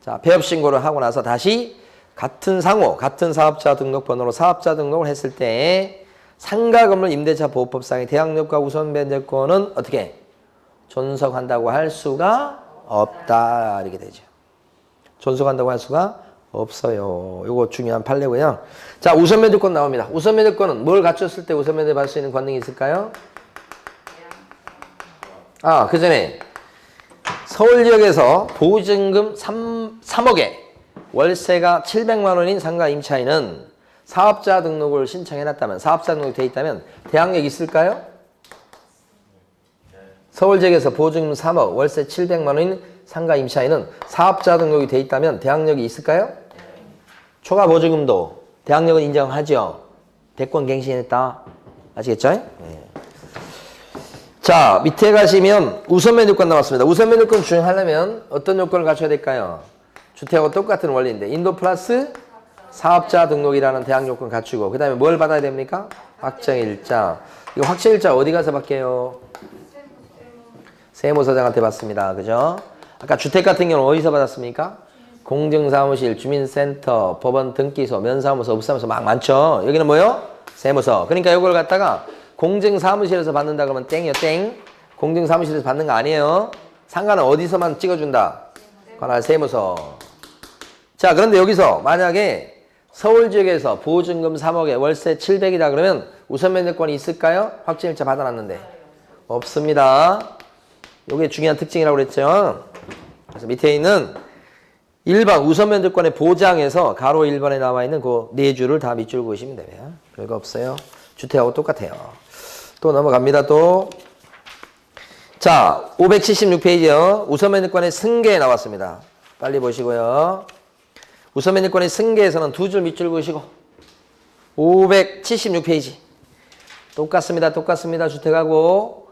[SPEAKER 1] 자, 폐업 신고를 하고 나서 다시 같은 상호, 같은 사업자 등록번호로 사업자 등록을 했을 때 상가 건물 임대차 보호법상의 대항력과 우선 변제권은 어떻게 존속한다고 할 수가 없다. 이렇게 되죠. 존속한다고 할 수가 없어요. 이거 중요한 판례고요. 자, 우선 변제권 나옵니다. 우선 변제권은 뭘 갖췄을 때 우선 변제 받을 수 있는 권능이 있을까요? 그 전에 서울지역에서 보증금 3억에 월세가 700만 원인 상가 임차인은 사업자 등록을 신청해놨다면, 사업자 등록이 돼 있다면 대항력 있을까요? 서울지역에서 보증금 3억, 월세 700만 원인 상가 임차인은 사업자 등록이 돼 있다면 대항력이 있을까요? 초과 보증금도 대항력은 인정하죠. 대권 갱신했다. 아시겠죠? 네. 자, 밑에 가시면 우선 면제권 나왔습니다. 우선 면제권 주행하려면 어떤 요건을 갖춰야 될까요? 주택하고 똑같은 원리인데 인도 플러스 사업자 등록이라는 대항 요건 갖추고 그 다음에 뭘 받아야 됩니까? 확정일자. 이거 확정일자 어디 가서 받게요? 세무서장한테 받습니다. 그죠? 아까 주택 같은 경우는 어디서 받았습니까? 공증사무실, 주민센터, 법원 등기소, 면사무소, 업사무소 막 많죠? 여기는 뭐요? 세무서. 그러니까 이걸 갖다가 공증사무실에서 받는다 그러면 땡이요, 땡. 공증사무실에서 받는 거 아니에요. 상가는 어디서만 찍어준다? 관할 세무서. 자, 그런데 여기서 만약에 서울지역에서 보증금 3억에 월세 700이다 그러면 우선 면제권이 있을까요? 확정일자 받아놨는데. 없습니다. 이게 중요한 특징이라고 그랬죠. 그래서 밑에 있는 1번 우선 면제권의 보장에서 가로 1번에 나와 있는 그 네 줄을 다 밑줄 그으시면 돼요. 별거 없어요. 주택하고 똑같아요. 또 넘어갑니다. 또. 자, 576페이지요. 우선 면제권의 승계 나왔습니다. 빨리 보시고요. 우선 면제권의 승계에서는 두 줄 밑줄 그으시고 576페이지. 똑같습니다. 똑같습니다. 주택하고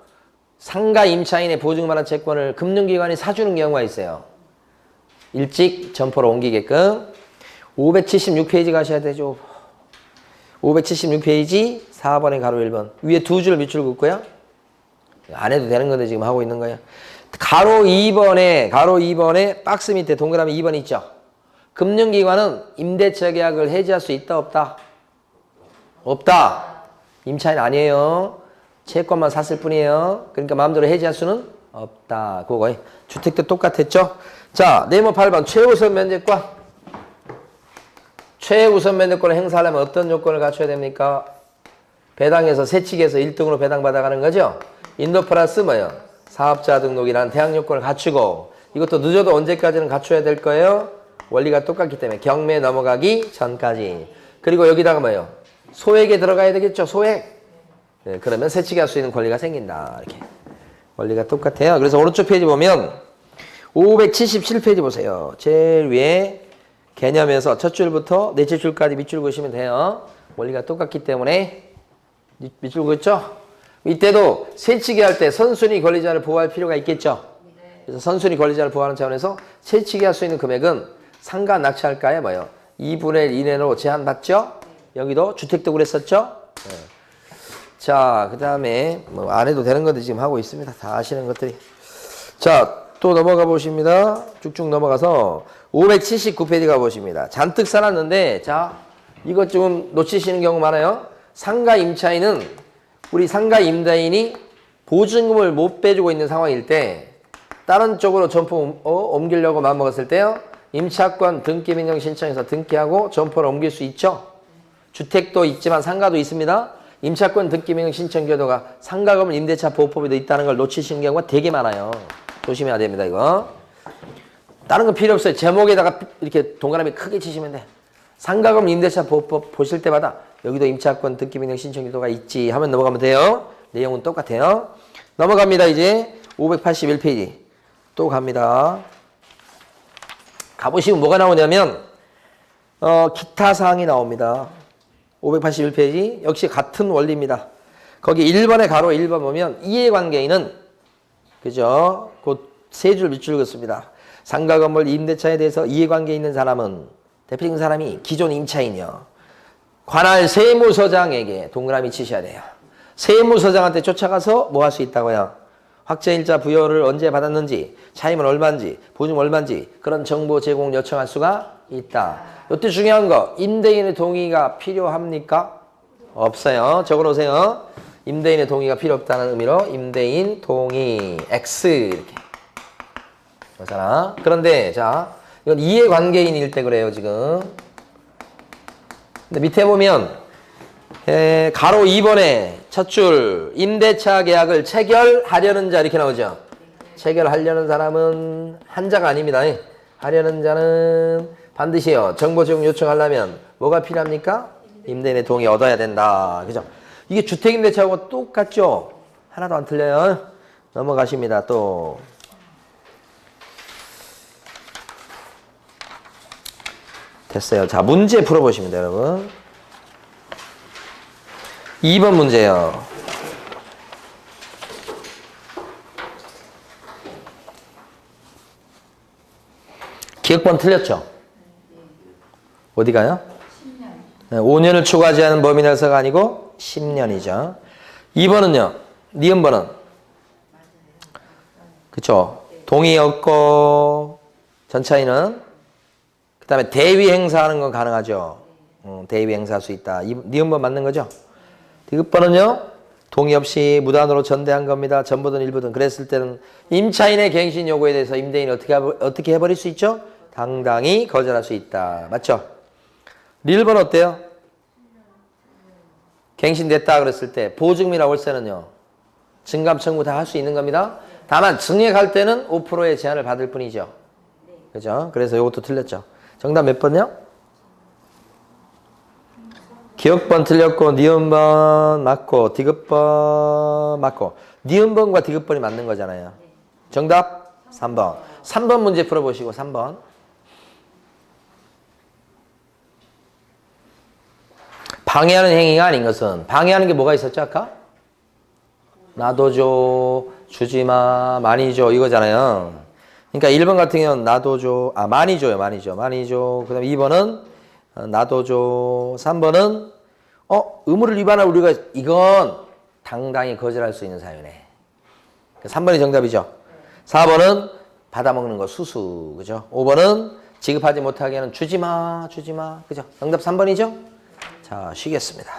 [SPEAKER 1] 상가 임차인의 보증받은 채권을 금융기관이 사주는 경우가 있어요. 일찍 점포로 옮기게끔. 576페이지 가셔야 되죠. 576페이지 4번의 가로 1번. 위에 두 줄 밑줄 긋고요. 안 해도 되는 건데 지금 하고 있는 거예요. 가로 2번에 박스 밑에 동그라미 2번 있죠. 금융기관은 임대차 계약을 해지할 수 있다 없다? 없다. 임차인 아니에요. 채권만 샀을 뿐이에요. 그러니까 마음대로 해지할 수는 없다. 그거 주택도 똑같았죠. 자, 네모 8번 최우선 면제권. 최우선 면제권을 행사하려면 어떤 요건을 갖춰야 됩니까? 배당에서 세칙에서 1등으로 배당받아가는 거죠. 인도 플러스 뭐예요? 사업자 등록이라는 대항 요건을 갖추고 이것도 늦어도 언제까지는 갖춰야 될 거예요? 원리가 똑같기 때문에 경매 넘어가기 전까지. 그리고 여기다가 뭐예요? 소액에 들어가야 되겠죠. 소액. 네, 그러면 세칙할 수 있는 권리가 생긴다. 이렇게 원리가 똑같아요. 그래서 오른쪽 페이지 보면 577페이지 보세요. 제일 위에 개념에서 첫 줄부터 넷째 줄까지 밑줄 그으시면 돼요. 원리가 똑같기 때문에 밑줄 그었죠? 이때도 세치기 할 때 선순위 권리자를 보호할 필요가 있겠죠? 그래서 선순위 권리자를 보호하는 차원에서 세치기 할 수 있는 금액은 상가 낙찰가에 뭐예요? 2분의 1 이내로 제한받죠? 여기도 주택도 그랬었죠? 네. 자, 그 다음에 뭐 안 해도 되는 건데 지금 하고 있습니다. 다 아시는 것들이. 자, 또 넘어가 보십니다. 쭉쭉 넘어가서 579페이지 가보십니다. 잔뜩 써놨는데 자, 이것 좀 놓치시는 경우 많아요. 상가 임차인은 우리 상가 임대인이 보증금을 못 빼주고 있는 상황일 때 다른 쪽으로 점포 옮기려고 마음먹었을 때요. 임차권 등기 변경 신청해서 등기하고 점포를 옮길 수 있죠. 주택도 있지만 상가도 있습니다. 임차권 등기명 신청제도가 상가건물 임대차 보호법에도 있다는 걸 놓치시는 경우가 되게 많아요. 조심해야 됩니다, 이거. 다른 건 필요 없어요. 제목에다가 이렇게 동그라미 크게 치시면 돼. 상가건물 임대차 보호법 보실 때마다 여기도 임차권 등기명령 신청제도가 있지 하면 넘어가면 돼요. 내용은 똑같아요. 넘어갑니다. 이제 581페이지 또 갑니다. 가보시면 뭐가 나오냐면 기타 사항이 나옵니다. 581페이지 역시 같은 원리입니다. 거기 1번에 가로 1번 보면 이해관계인은 그죠? 곧 세 줄 밑줄 긋습니다. 상가건물 임대차에 대해서 이해관계 있는 사람은 대표적인 사람이 기존 임차인이요. 관할 세무서장에게 동그라미 치셔야 돼요. 세무서장한테 쫓아가서 뭐 할 수 있다고요? 확정일자 부여를 언제 받았는지, 차임은 얼마인지, 보증 얼마인지 그런 정보 제공 요청할 수가 있다. 이때 중요한 거 임대인의 동의가 필요합니까? 없어요. 적어놓으세요. 임대인의 동의가 필요 없다는 의미로 임대인 동의 X 이렇게. 그렇잖아. 그런데 자 이건 이해관계인일 때 그래요 지금. 근데 밑에 보면 가로 2번에 첫 줄 임대차 계약을 체결하려는 자 이렇게 나오죠. 체결하려는 사람은 한자가 아닙니다. 하려는 자는 반드시요. 정보 제공 요청하려면 뭐가 필요합니까? 임대인의 동의 얻어야 된다. 그죠? 이게 주택임대차하고 똑같죠? 하나도 안 틀려요. 넘어가십니다. 또 됐어요. 자, 문제 풀어보십니다, 여러분. 2번 문제요. 기억번 틀렸죠? 어디 가요? 10년. 5년을 초과하지 않은 범위내서가 아니고 10년이죠. 2번은요. 니은번은 그쵸? 동의 없고 전차인은 그 다음에 대위 행사하는 건 가능하죠. 대위 행사할 수 있다. 니은번 맞는 거죠? 디귿번은요. 동의 없이 무단으로 전대한 겁니다. 전부든 일부든. 그랬을 때는 임차인의 갱신 요구에 대해서 임대인이 어떻게 해버릴 수 있죠? 당당히 거절할 수 있다. 맞죠? 릴번 어때요? 갱신됐다 그랬을 때 보증이나 월세는요. 증감 청구 다 할 수 있는 겁니다. 다만 증액할 때는 5%의 제한을 받을 뿐이죠. 그죠? 그래서 이것도 틀렸죠. 정답 몇 번요? 기억번 틀렸고 니은번 맞고 디귿번 맞고 니은번과 디귿번이 맞는 거잖아요. 정답 3번. 3번 문제 풀어보시고 3번. 방해하는 행위가 아닌 것은 방해하는 게 뭐가 있었죠 아까? 놔둬줘, 주지마, 많이 줘 이거잖아요. 그러니까 1번 같은 경우는 놔둬줘, 많이 줘요. 많이 줘. 그 다음에 2번은 놔둬줘. 3번은 의무를 위반한 우리가 이건 당당히 거절할 수 있는 사유네. 3번이 정답이죠. 4번은 받아먹는 거 수수. 그죠? 5번은 지급하지 못하게 하는 주지마. 그죠? 정답 3번이죠? 자, 쉬겠습니다.